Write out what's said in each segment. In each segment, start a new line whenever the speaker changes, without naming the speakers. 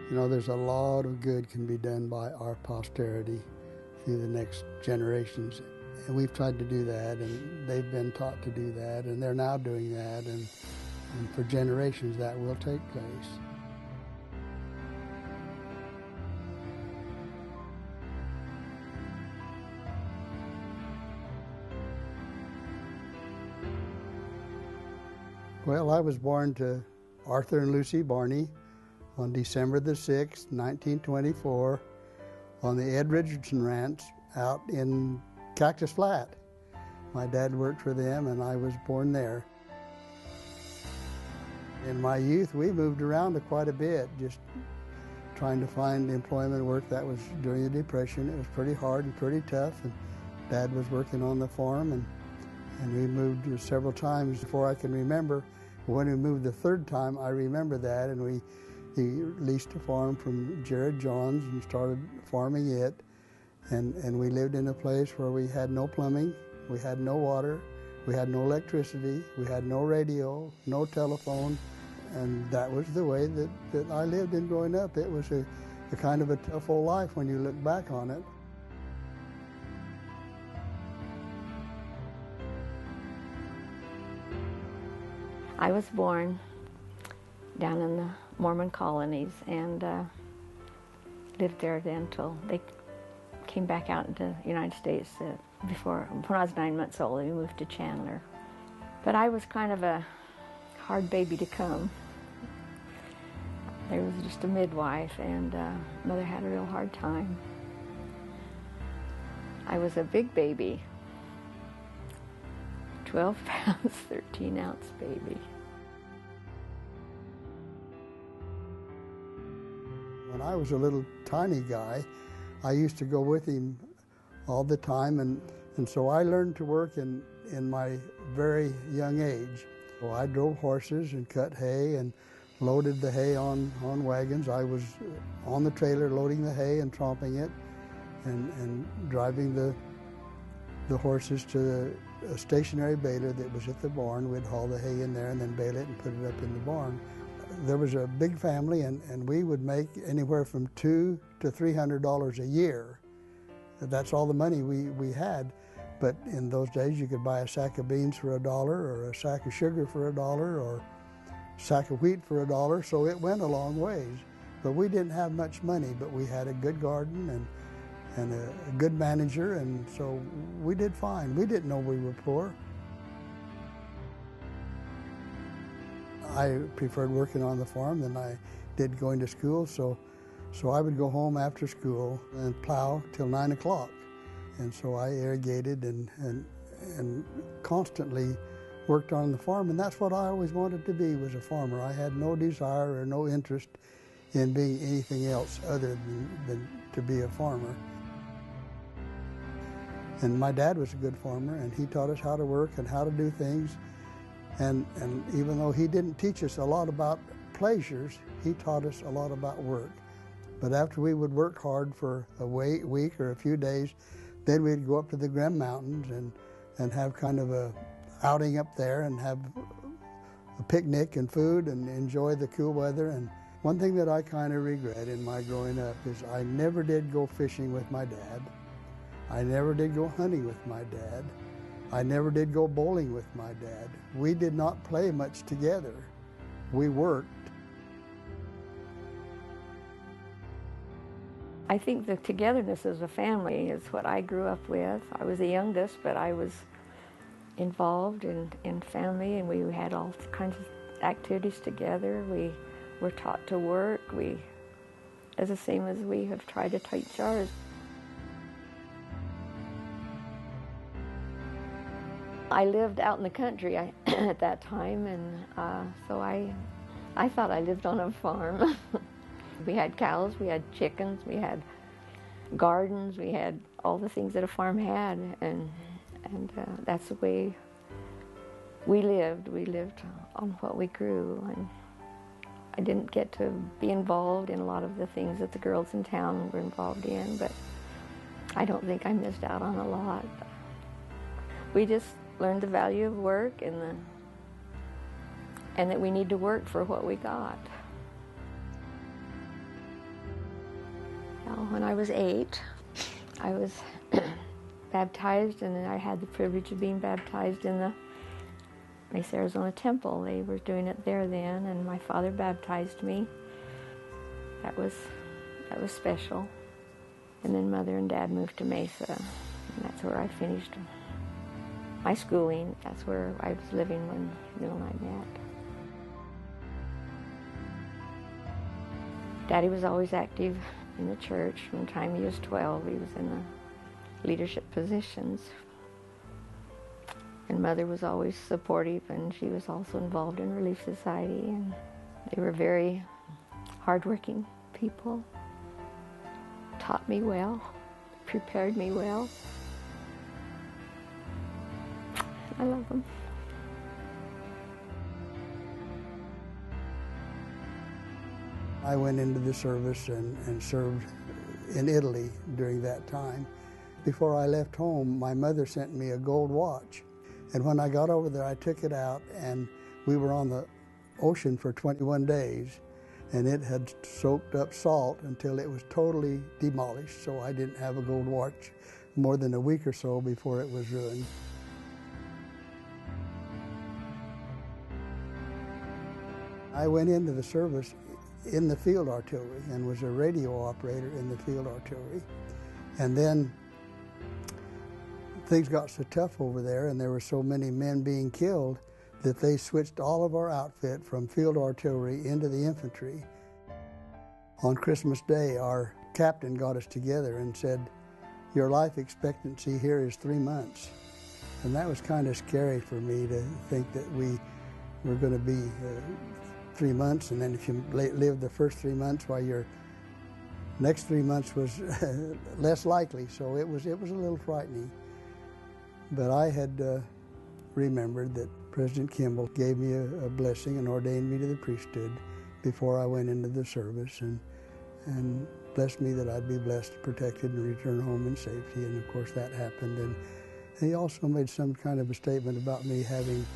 You know, there's a lot of good can be done by our posterity through the next generations. And we've tried to do that, and they've been taught to do that, and they're now doing that, and for generations that will take place. Well, I was born to Arthur and Lucy Barney on December the 6th, 1924, on the Ed Richardson Ranch out in Cactus Flat. My dad worked for them, and I was born there. In my youth, we moved around quite a bit, just trying to find employment work. That was during the Depression. It was pretty hard and pretty tough, and Dad was working on the farm, and we moved several times before I can remember. When we moved the third time, I remember that, and he leased a farm from Jared Johns and started farming it. And we lived in a place where we had no plumbing, we had no water, we had no electricity, we had no radio, no telephone, and that was the way that I lived in growing up. It was a kind of a tough old life when you look back on it.
I was born down in the Mormon colonies and lived there then until they came back out into the United States when I was 9 months old. We moved to Chandler. But I was kind of a hard baby to come. There was just a midwife, and Mother had a real hard time. I was a big baby, 12 pounds, 13-ounce baby.
When I was a little tiny guy, I used to go with him all the time, and so I learned to work in my very young age. So I drove horses and cut hay and loaded the hay on wagons. I was on the trailer loading the hay and tromping it and driving the horses to a stationary baler that was at the barn. We'd haul the hay in there and then bale it and put it up in the barn. There was a big family, and we would make anywhere from $200 to $300 a year. That's all the money we had. But in those days, you could buy a sack of beans for $1, or a sack of sugar for $1, or a sack of wheat for $1, so it went a long ways. But we didn't have much money, but we had a good garden and a good manager, and so we did fine. We didn't know we were poor. I preferred working on the farm than I did going to school, so I would go home after school and plow till 9 o'clock. And so I irrigated and constantly worked on the farm, and that's what I always wanted to be, was a farmer. I had no desire or no interest in being anything else other than to be a farmer. And my dad was a good farmer, and he taught us how to work and how to do things. And even though he didn't teach us a lot about pleasures, he taught us a lot about work. But after we would work hard for a week or a few days, then we'd go up to the Grim Mountains and have kind of a outing up there and have a picnic and food and enjoy the cool weather. And one thing that I kind of regret in my growing up is I never did go fishing with my dad. I never did go hunting with my dad. I never did go bowling with my dad. We did not play much together. We worked.
I think the togetherness as a family is what I grew up with. I was the youngest, but I was involved in family, and we had all kinds of activities together. We were taught to work. As the same as we have tried to teach ours. I lived out in the country at that time, and so I thought I lived on a farm. We had cows, we had chickens, we had gardens, we had all the things that a farm had, and that's the way we lived. We lived on what we grew, and I didn't get to be involved in a lot of the things that the girls in town were involved in, but I don't think I missed out on a lot. We just learned the value of work and that we need to work for what we got. When I was 8, I was baptized, and then I had the privilege of being baptized in the Mesa, Arizona Temple. They were doing it there then, and my father baptized me. That was special. And then Mother and Dad moved to Mesa, and that's where I finished my schooling. That's where I was living when Bill and I met. Daddy was always active in the church. From the time he was 12, he was in the leadership positions. And Mother was always supportive, and she was also involved in Relief Society, and they were very hardworking people. Taught me well, prepared me well. I love them.
I went into the service and served in Italy during that time. Before I left home, my mother sent me a gold watch. And when I got over there, I took it out, and we were on the ocean for 21 days, and it had soaked up salt until it was totally demolished, so I didn't have a gold watch more than a week or so before it was ruined. I went into the service in the field artillery and was a radio operator in the field artillery. And then things got so tough over there, and there were so many men being killed, that they switched all of our outfit from field artillery into the infantry. On Christmas Day, our captain got us together and said, "Your life expectancy here is 3 months." And that was kind of scary for me to think that we were going to be 3 months, and then if you live the first 3 months, while your next 3 months was less likely. So it was a little frightening. But I had remembered that President Kimball gave me a blessing and ordained me to the priesthood before I went into the service, and blessed me that I'd be blessed, protected, and return home in safety. And of course that happened. And he also made some kind of a statement about me having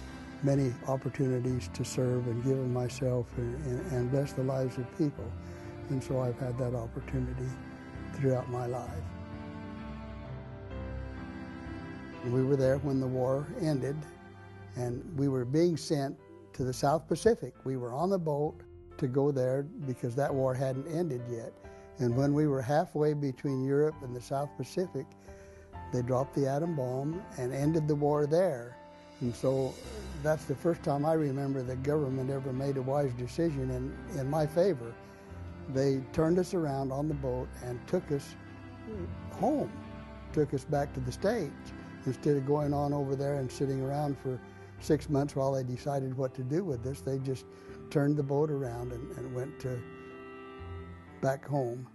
many opportunities to serve and give of myself and bless the lives of people. And so I've had that opportunity throughout my life. We were there when the war ended, and we were being sent to the South Pacific. We were on the boat to go there because that war hadn't ended yet. And when we were halfway between Europe and the South Pacific, they dropped the atom bomb and ended the war there. And so that's the first time I remember the government ever made a wise decision in my favor. They turned us around on the boat and took us home, took us back to the States, instead of going on over there and sitting around for 6 months while they decided what to do with us. They just turned the boat around and went back home.